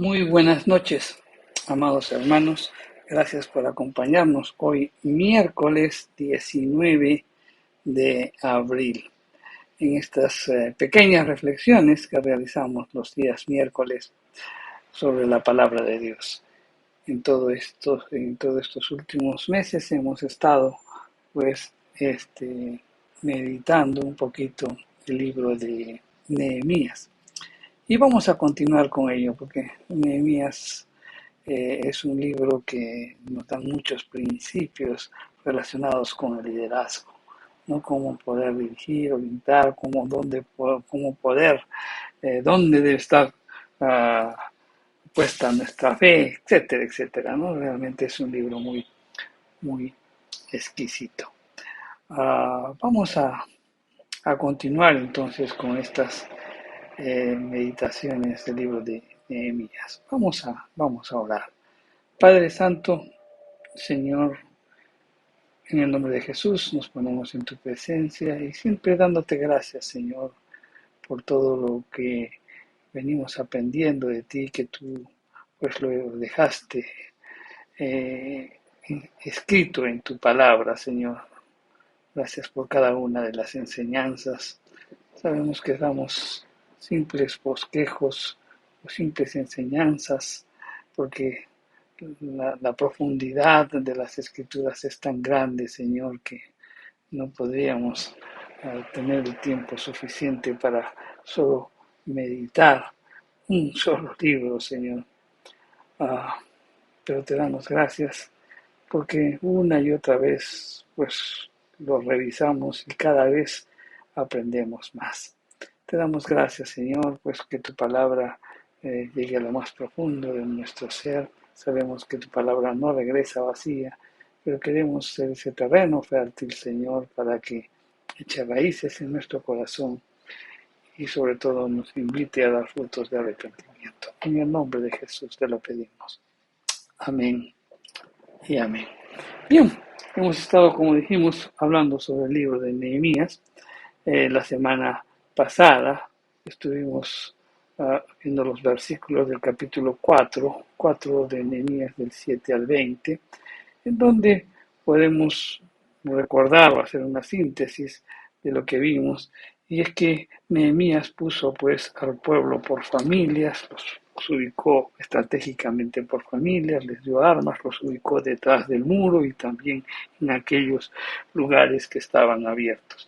Muy buenas noches, amados hermanos. Gracias por acompañarnos hoy, miércoles 19 de abril, en estas pequeñas reflexiones que realizamos los días miércoles sobre la palabra de Dios. En todos estos últimos meses hemos estado, pues, meditando un poquito el libro de Nehemías. Y vamos a continuar con ello, porque Nehemías es un libro que nos da muchos principios relacionados con el liderazgo, ¿no? Cómo poder dirigir, orientar, cómo poder, dónde debe estar puesta nuestra fe, etcétera, etcétera, ¿no? Realmente es un libro muy, muy exquisito. Vamos a continuar entonces con estas meditaciones del libro de Nehemías. Vamos a orar. Padre Santo, Señor, en el nombre de Jesús nos ponemos en tu presencia y siempre dándote gracias, Señor, por todo lo que venimos aprendiendo de ti, que tú pues lo dejaste eh, escrito en tu palabra, Señor. Gracias por cada una de las enseñanzas. Sabemos que damos simples bosquejos o simples enseñanzas, porque la profundidad de las escrituras es tan grande, Señor, que no podríamos tener el tiempo suficiente para solo meditar un solo libro, Señor. Ah, pero te damos gracias porque una y otra vez pues lo revisamos y cada vez aprendemos más. Te damos gracias, Señor, pues que tu palabra llegue a lo más profundo de nuestro ser. Sabemos que tu palabra no regresa vacía, pero queremos ser ese terreno fértil, Señor, para que eche raíces en nuestro corazón y sobre todo nos invite a dar frutos de arrepentimiento. En el nombre de Jesús te lo pedimos. Amén y amén. Bien, hemos estado, como dijimos, hablando sobre el libro de Nehemías. La semana pasada estuvimos viendo los versículos del capítulo 4 de Nehemías del 7 al 20, en donde podemos recordar o hacer una síntesis de lo que vimos, y es que Nehemías puso pues al pueblo por familias, los ubicó estratégicamente por familias, les dio armas, los ubicó detrás del muro y también en aquellos lugares que estaban abiertos.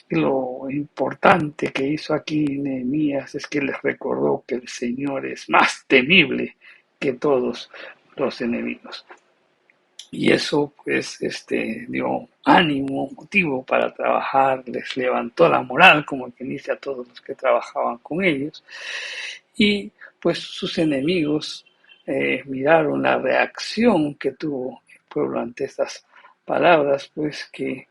Y lo importante que hizo aquí Nehemías es que les recordó que el Señor es más temible que todos los enemigos. Y eso pues dio ánimo, motivo para trabajar, les levantó la moral, como quien dice, a todos los que trabajaban con ellos. Y pues sus enemigos miraron la reacción que tuvo el pueblo ante estas palabras, pues que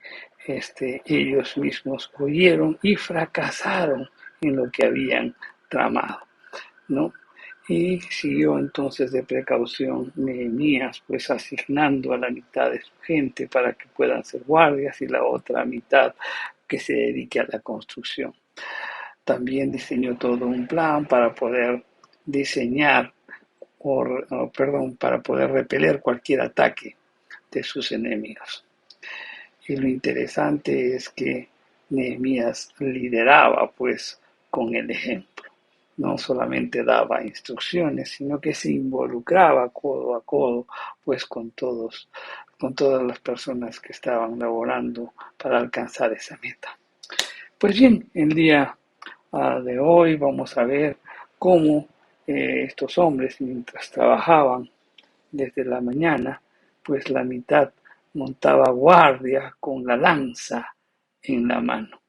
ellos mismos oyeron y fracasaron en lo que habían tramado, ¿no? Y siguió entonces de precaución Nehemías, pues asignando a la mitad de su gente para que puedan ser guardias y la otra mitad que se dedique a la construcción. También diseñó todo un plan para poder diseñar, para poder repeler cualquier ataque de sus enemigos. Y lo interesante es que Nehemías lideraba pues con el ejemplo. No solamente daba instrucciones, sino que se involucraba codo a codo pues con todas las personas que estaban laborando para alcanzar esa meta. Pues bien, el día de hoy vamos a ver cómo estos hombres, mientras trabajaban desde la mañana, pues la mitad montaba guardia con la lanza en la mano.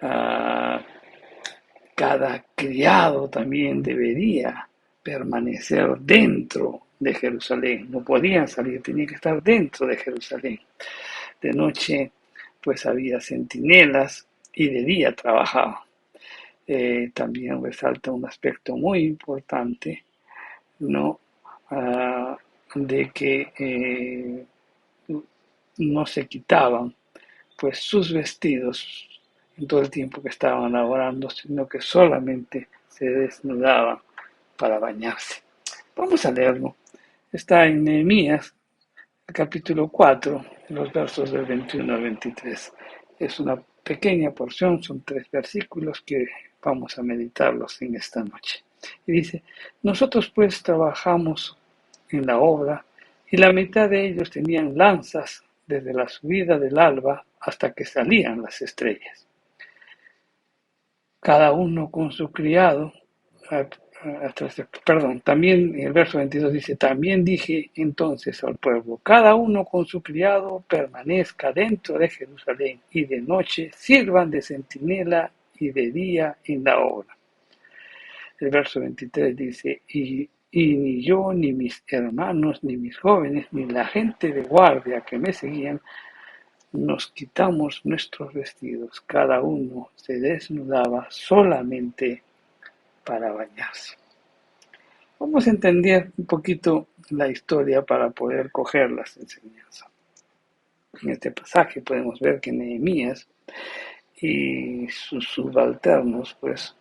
Ah, Cada criado también debería permanecer dentro de Jerusalén. No podían salir, tenían que estar dentro de Jerusalén. De noche, pues había centinelas y de día trabajaban. También resalta un aspecto muy importante, ¿no? De que no se quitaban pues sus vestidos en todo el tiempo que estaban laborando, sino que solamente se desnudaban para bañarse. Vamos a leerlo. Está en Nehemías, capítulo 4, los versos del 21 al 23. Es una pequeña porción, son 3 versículos que vamos a meditarlos en esta noche. Y dice, nosotros pues trabajamos en la obra y la mitad de ellos tenían lanzas desde la subida del alba hasta que salían las estrellas. Cada uno con su criado, también en el verso 22 dice, también dije entonces al pueblo, cada uno con su criado permanezca dentro de Jerusalén y de noche sirvan de centinela y de día en la obra. El verso 23 dice, y ni yo, ni mis hermanos, ni mis jóvenes, ni la gente de guardia que me seguían, nos quitamos nuestros vestidos. Cada uno se desnudaba solamente para bañarse. Vamos a entender un poquito la historia para poder coger las enseñanzas. En este pasaje podemos ver que Nehemías y sus subalternos pues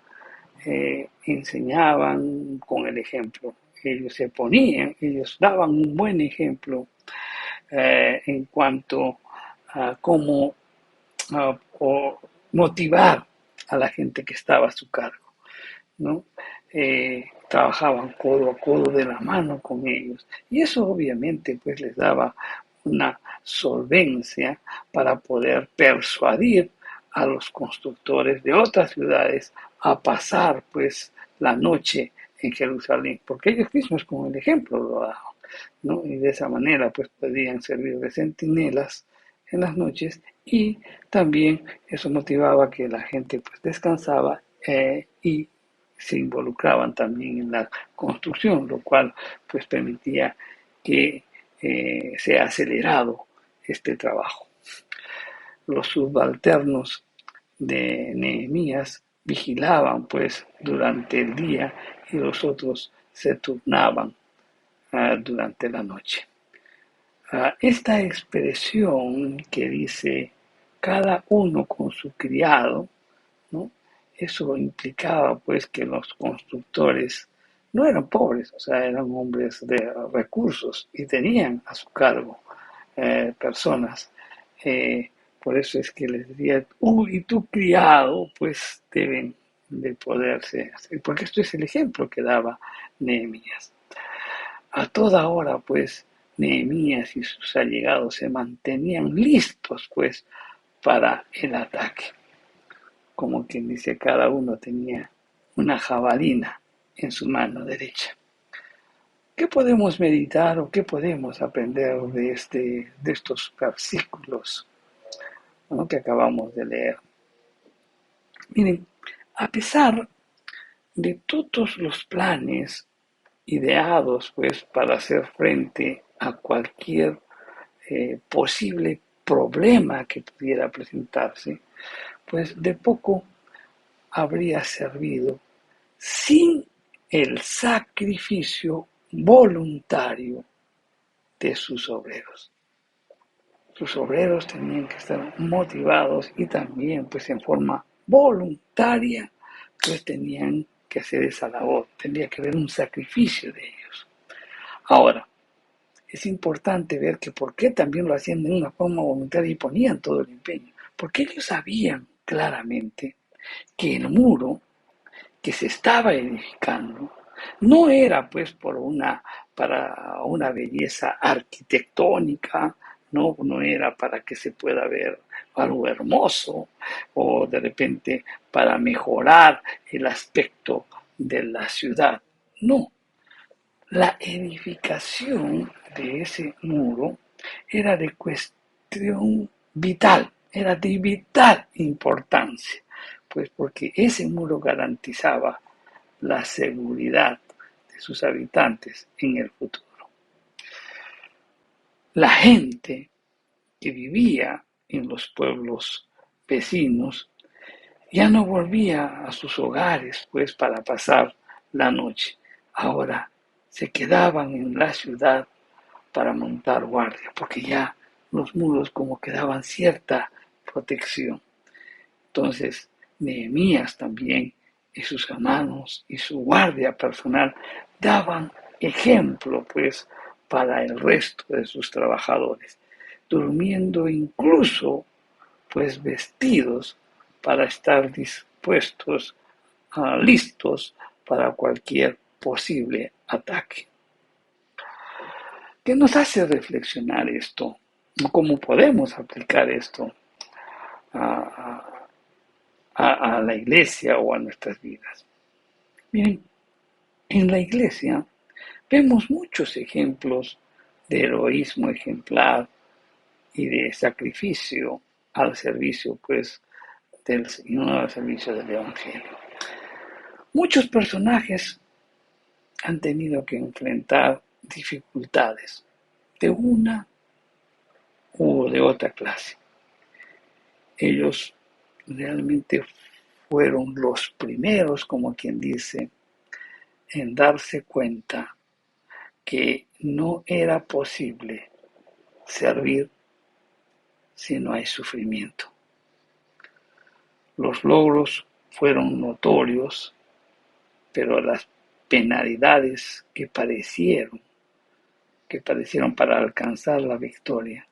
enseñaban con el ejemplo. Ellos se ponían, ellos daban un buen ejemplo en cuanto a cómo motivar a la gente que estaba a su cargo, ¿no? Trabajaban codo a codo de la mano con ellos y eso obviamente pues les daba una solvencia para poder persuadir a los constructores de otras ciudades a pasar pues la noche en Jerusalén, porque ellos mismos con el ejemplo lo daban, ¿no? Y de esa manera pues podían servir de centinelas en las noches y también eso motivaba que la gente pues descansaba y se involucraban también en la construcción, lo cual pues permitía que sea acelerado este trabajo. Los subalternos de Nehemías vigilaban pues durante el día y los otros se turnaban durante la noche. Esta expresión que dice cada uno con su criado, ¿no? Eso implicaba pues que los constructores no eran pobres, o sea, eran hombres de recursos y tenían a su cargo personas. Por eso es que les decía, y tu criado, pues deben de poderse hacer, porque esto es el ejemplo que daba Nehemías. A toda hora, pues, Nehemías y sus allegados se mantenían listos, pues, para el ataque. Como quien dice, cada uno tenía una jabalina en su mano derecha. ¿Qué podemos meditar o qué podemos aprender de estos versículos, ¿no?, que acabamos de leer? Miren, a pesar de todos los planes ideados pues para hacer frente a cualquier posible problema que pudiera presentarse, pues de poco habría servido sin el sacrificio voluntario de sus obreros. Sus obreros tenían que estar motivados y también pues en forma voluntaria pues tenían que hacer esa labor, tendría que haber un sacrificio de ellos. Ahora, es importante ver que por qué también lo hacían de una forma voluntaria y ponían todo el empeño, porque ellos sabían claramente que el muro que se estaba edificando no era pues para una belleza arquitectónica, no era para que se pueda ver algo hermoso o de repente para mejorar el aspecto de la ciudad. No, la edificación de ese muro era de cuestión vital, era de vital importancia, pues porque ese muro garantizaba la seguridad de sus habitantes en el futuro. La gente que vivía en los pueblos vecinos ya no volvía a sus hogares pues para pasar la noche. Ahora se quedaban en la ciudad para montar guardia, porque ya los muros como que daban cierta protección. Entonces, Nehemías también y sus hermanos y su guardia personal daban ejemplo, pues, para el resto de sus trabajadores, durmiendo incluso, pues, vestidos para estar dispuestos, listos para cualquier posible ataque. ¿Qué nos hace reflexionar esto? ¿Cómo podemos aplicar esto a, a la iglesia o a nuestras vidas? Miren, en la iglesia vemos muchos ejemplos de heroísmo ejemplar y de sacrificio al servicio, pues, del Señor, al servicio del Evangelio. Muchos personajes han tenido que enfrentar dificultades de una u de otra clase. Ellos realmente fueron los primeros, como quien dice, en darse cuenta que no era posible servir si no hay sufrimiento. Los logros fueron notorios, pero las penalidades que padecieron para alcanzar la victoria,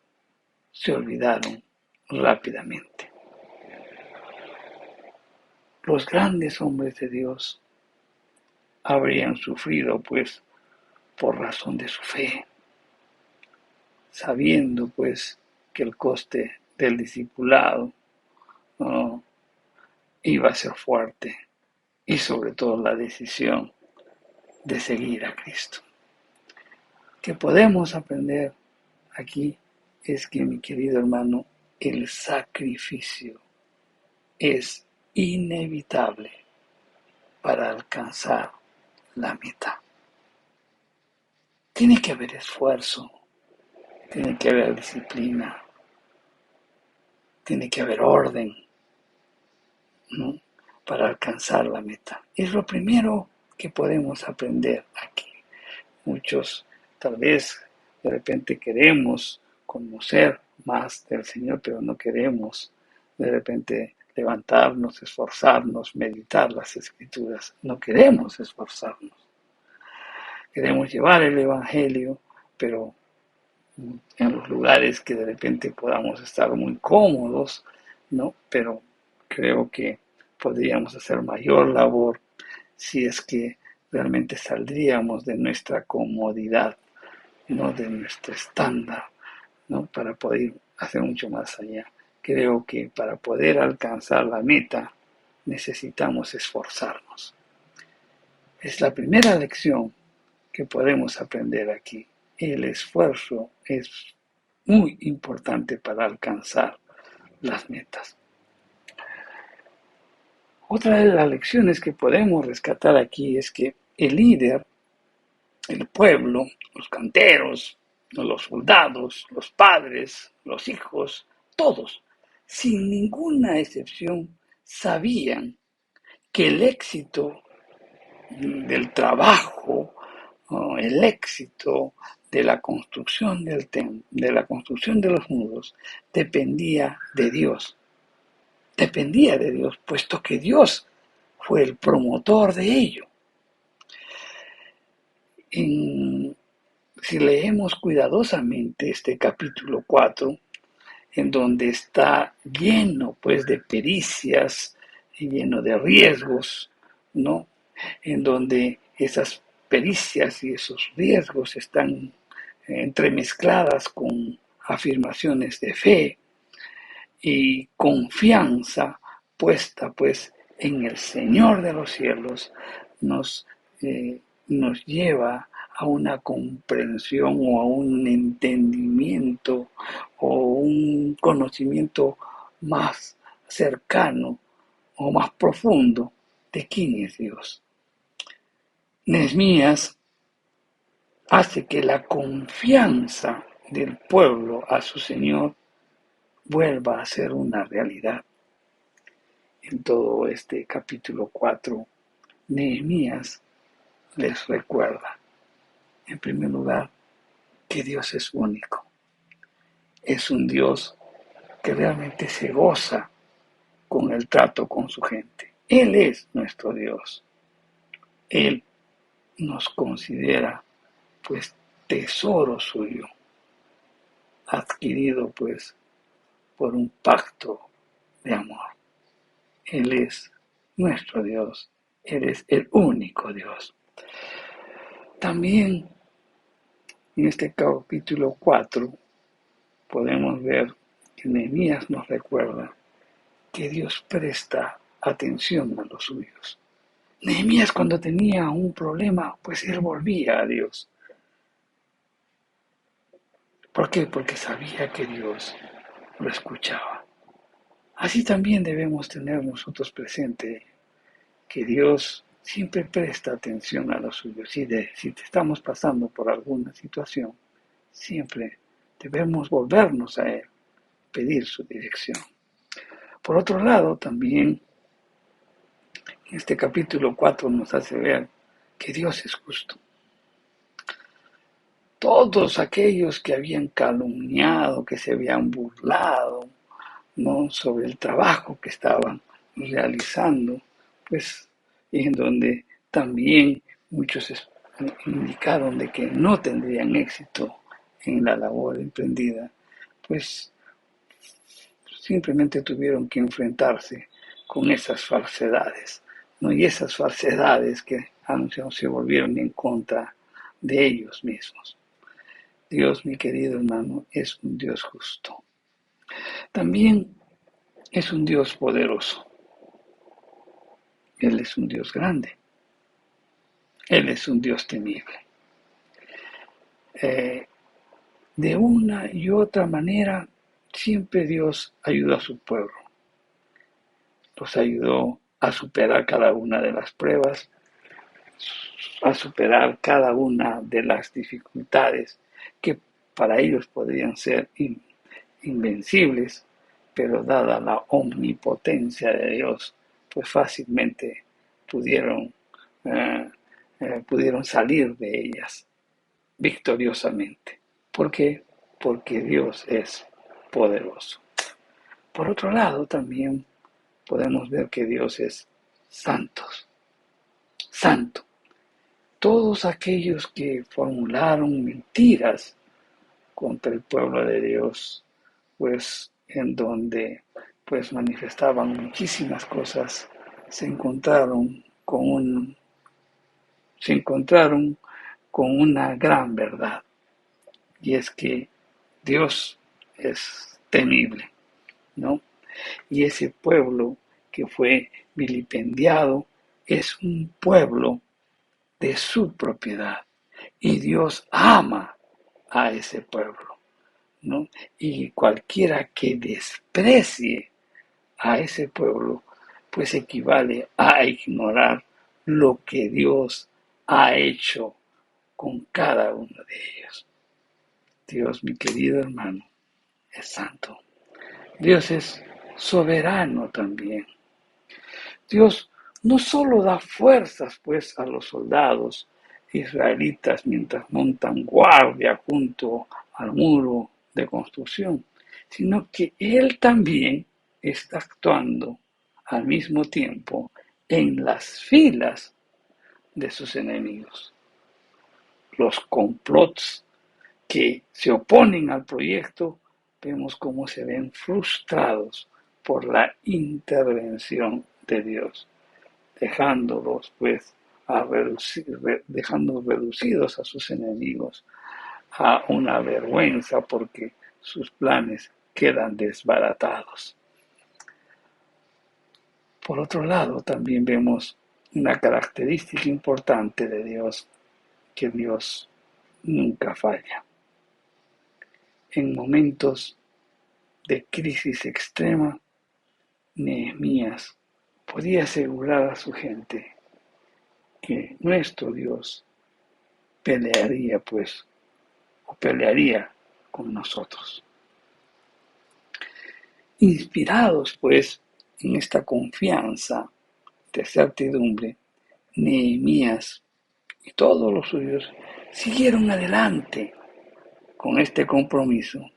se olvidaron rápidamente. Los grandes hombres de Dios habrían sufrido, pues, por razón de su fe, sabiendo, pues, que el coste del discipulado uh, iba a ser fuerte y sobre todo la decisión de seguir a Cristo. ¿Qué podemos aprender aquí? Es que, mi querido hermano, el sacrificio es inevitable para alcanzar la meta. Tiene que haber esfuerzo, tiene que haber disciplina, tiene que haber orden, ¿no?, para alcanzar la meta. Es lo primero que podemos aprender aquí. Muchos tal vez de repente queremos conocer más del Señor, pero no queremos de repente levantarnos, esforzarnos, meditar las Escrituras. No queremos esforzarnos. Queremos llevar el Evangelio, pero en los lugares que de repente podamos estar muy cómodos, ¿no? Pero creo que podríamos hacer mayor labor si es que realmente saldríamos de nuestra comodidad, ¿no?, de nuestro estándar, ¿no?, para poder hacer mucho más allá. Creo que para poder alcanzar la meta necesitamos esforzarnos. Es la primera lección que podemos aprender aquí. El esfuerzo es muy importante para alcanzar las metas. Otra de las lecciones que podemos rescatar aquí es que el líder, el pueblo, los canteros, los soldados, los padres, los hijos, todos, sin ninguna excepción, sabían que el éxito del trabajo, el éxito de la construcción de la construcción de los muros, dependía de Dios. Dependía de Dios, puesto que Dios fue el promotor de ello. Si leemos cuidadosamente este capítulo 4, en donde está lleno, pues, de pericias y lleno de riesgos, ¿no?, en donde esas pericias y esos riesgos están entremezcladas con afirmaciones de fe y confianza puesta, pues, en el Señor de los cielos, nos, nos lleva a una comprensión o a un entendimiento o un conocimiento más cercano o más profundo de quién es Dios. Nehemías hace que la confianza del pueblo a su Señor vuelva a ser una realidad. En todo este capítulo 4, Nehemías les recuerda, en primer lugar, que Dios es único. Es un Dios que realmente se goza con el trato con su gente. Él es nuestro Dios. Él nos considera pues tesoro suyo, adquirido pues por un pacto de amor. Él es nuestro Dios. Él es el único Dios. También en este capítulo 4 podemos ver que Nehemías nos recuerda que Dios presta atención a los suyos. Nehemías, cuando tenía un problema, pues él volvía a Dios. ¿Por qué? Porque sabía que Dios lo escuchaba. Así también debemos tener nosotros presente que Dios siempre presta atención a los suyos. Si te estamos pasando por alguna situación, siempre debemos volvernos a Él, pedir su dirección. Por otro lado, también este capítulo 4 nos hace ver que Dios es justo. Todos aquellos que habían calumniado, que se habían burlado, ¿no?, sobre el trabajo que estaban realizando, pues en donde también muchos indicaron de que no tendrían éxito en la labor emprendida, pues simplemente tuvieron que enfrentarse con esas falsedades, ¿no? Y esas falsedades que se volvieron en contra de ellos mismos. Dios, mi querido hermano, es un Dios justo. También es un Dios poderoso. Él es un Dios grande. Él es un Dios temible. De una y otra manera, siempre Dios ayuda a su pueblo. Los ayudó a superar cada una de las pruebas, a superar cada una de las dificultades que para ellos podrían ser invencibles, pero dada la omnipotencia de Dios, pues fácilmente pudieron, eh, pudieron salir de ellas victoriosamente. ¿Por qué? Porque Dios es poderoso. Por otro lado, también podemos ver que Dios es santo. Todos aquellos que formularon mentiras contra el pueblo de Dios, pues en donde pues manifestaban muchísimas cosas, se encontraron con una gran verdad, y es que Dios es temible, ¿no? Y ese pueblo que fue vilipendiado es un pueblo de su propiedad, y Dios ama a ese pueblo, ¿no? Y cualquiera que desprecie a ese pueblo, pues equivale a ignorar lo que Dios ha hecho con cada uno de ellos. Dios, mi querido hermano, es santo. Dios es soberano también. Dios no solo da fuerzas pues a los soldados israelitas mientras montan guardia junto al muro de construcción, sino que Él también está actuando al mismo tiempo en las filas de sus enemigos. Los complots que se oponen al proyecto, vemos cómo se ven frustrados por la intervención de Dios, dejándolos pues dejando reducidos a sus enemigos a una vergüenza porque sus planes quedan desbaratados. Por otro lado, también vemos una característica importante de Dios, que Dios nunca falla. En momentos de crisis extrema, Nehemías podía asegurar a su gente que nuestro Dios pelearía con nosotros. Inspirados pues en esta confianza de certidumbre, Nehemías y todos los suyos siguieron adelante con este compromiso,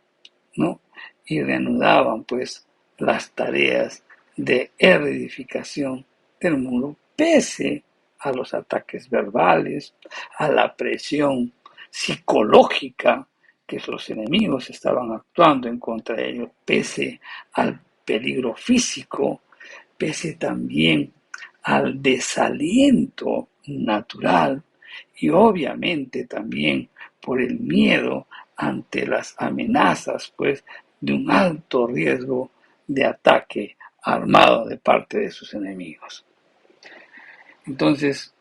¿no? Y reanudaban pues las tareas de reedificación del muro, pese a los ataques verbales, a la presión psicológica que los enemigos estaban actuando en contra de ellos, pese al peligro físico, pese también al desaliento natural y obviamente también por el miedo ante las amenazas, pues, de un alto riesgo de ataque armado de parte de sus enemigos. Entonces,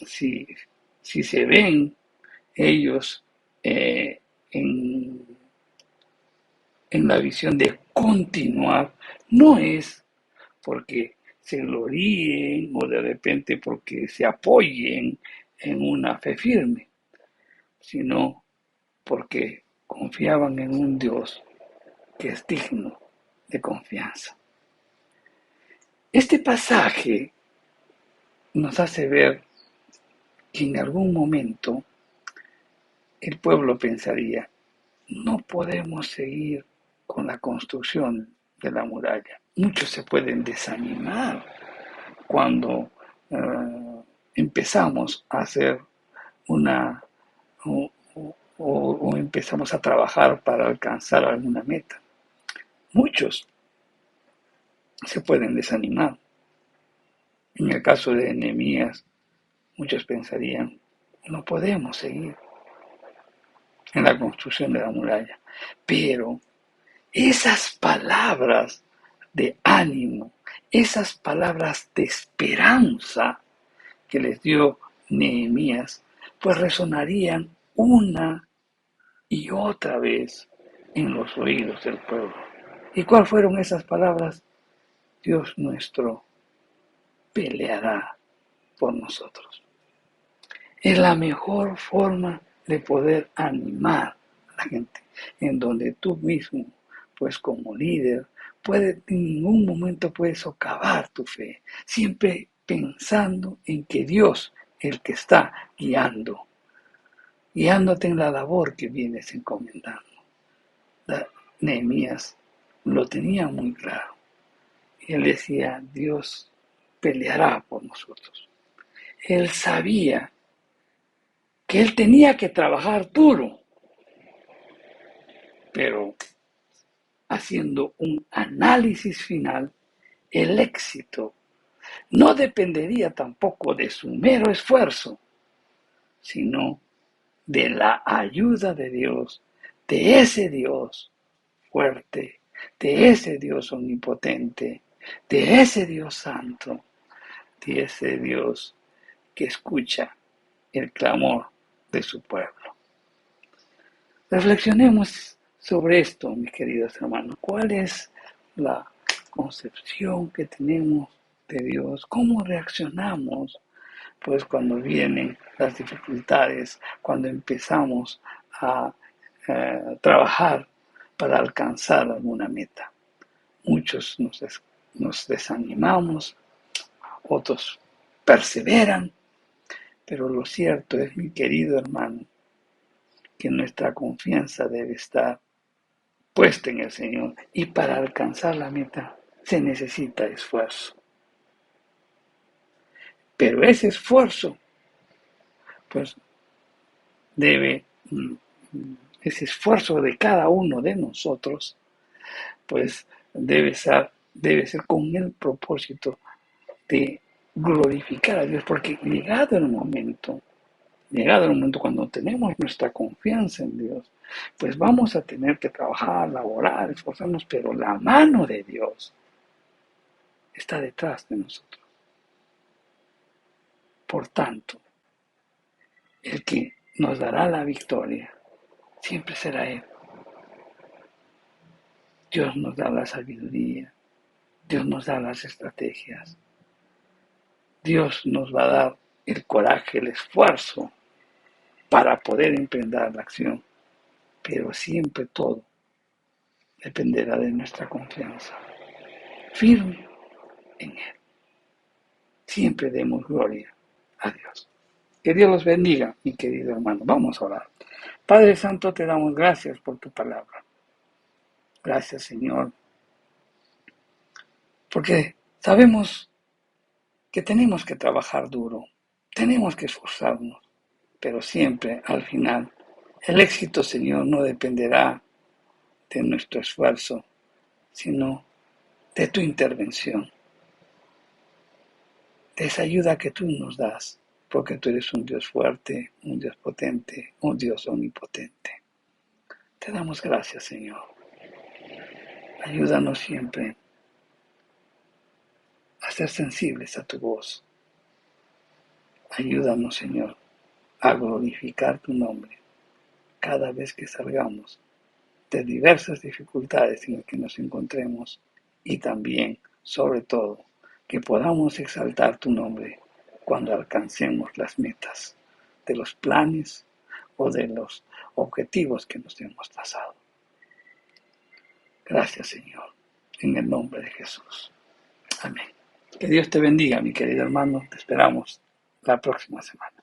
si, si se ven ellos en, en la visión de continuar, no es porque se gloríen o de repente porque se apoyen en una fe firme, sino porque confiaban en un Dios que es digno de confianza. Este pasaje nos hace ver que en algún momento el pueblo pensaría, no podemos seguir con la construcción de la muralla. Muchos se pueden desanimar cuando empezamos a hacer una o empezamos a trabajar para alcanzar alguna meta. Muchos se pueden desanimar. En el caso de Nehemías, muchos pensarían, no podemos seguir en la construcción de la muralla. Pero esas palabras de ánimo, esas palabras de esperanza que les dio Nehemías, pues resonarían una y otra vez en los oídos del pueblo. ¿Y cuáles fueron esas palabras? Dios nuestro peleará por nosotros. Es la mejor forma de poder animar a la gente, en donde tú mismo, pues como líder, en ningún momento puedes socavar tu fe, siempre pensando en que Dios es el que está guiándote en la labor que vienes encomendando. Nehemías lo tenía muy claro. Y él decía, Dios peleará por nosotros. Él sabía que él tenía que trabajar duro, pero haciendo un análisis final, el éxito no dependería tampoco de su mero esfuerzo, sino de la ayuda de Dios, de ese Dios fuerte, de ese Dios omnipotente, de ese Dios santo, de ese Dios que escucha el clamor de su pueblo. Reflexionemos sobre esto, mis queridos hermanos. ¿Cuál es la concepción que tenemos de Dios? ¿Cómo reaccionamos? Pues cuando vienen las dificultades, cuando empezamos a trabajar para alcanzar alguna meta. Muchos nos desanimamos, otros perseveran, pero lo cierto es, mi querido hermano, que nuestra confianza debe estar puesta en el Señor y para alcanzar la meta se necesita esfuerzo. Pero ese esfuerzo, pues debe, ese esfuerzo de cada uno de nosotros, pues debe ser con el propósito de glorificar a Dios, porque llegado el momento cuando tenemos nuestra confianza en Dios, pues vamos a tener que trabajar, laborar, esforzarnos, pero la mano de Dios está detrás de nosotros. Por tanto, el que nos dará la victoria siempre será Él. Dios nos da la sabiduría, Dios nos da las estrategias, Dios nos va a dar el coraje, el esfuerzo para poder emprender la acción, pero siempre todo dependerá de nuestra confianza firme en Él. Siempre demos gloria a Dios. Que Dios los bendiga, mi querido hermano. Vamos a orar. Padre Santo, te damos gracias por tu palabra. Gracias, Señor, porque sabemos que tenemos que trabajar duro, tenemos que esforzarnos, pero siempre al final el éxito, Señor, no dependerá de nuestro esfuerzo, sino de tu intervención, de esa ayuda que tú nos das, porque tú eres un Dios fuerte, un Dios potente, un Dios omnipotente. Te damos gracias, Señor. Ayúdanos siempre a ser sensibles a tu voz. Ayúdanos, Señor, a glorificar tu nombre cada vez que salgamos de diversas dificultades en las que nos encontremos y también, sobre todo, que podamos exaltar tu nombre cuando alcancemos las metas de los planes o de los objetivos que nos hemos trazado. Gracias, Señor, en el nombre de Jesús. Amén. Que Dios te bendiga, mi querido hermano. Te esperamos la próxima semana.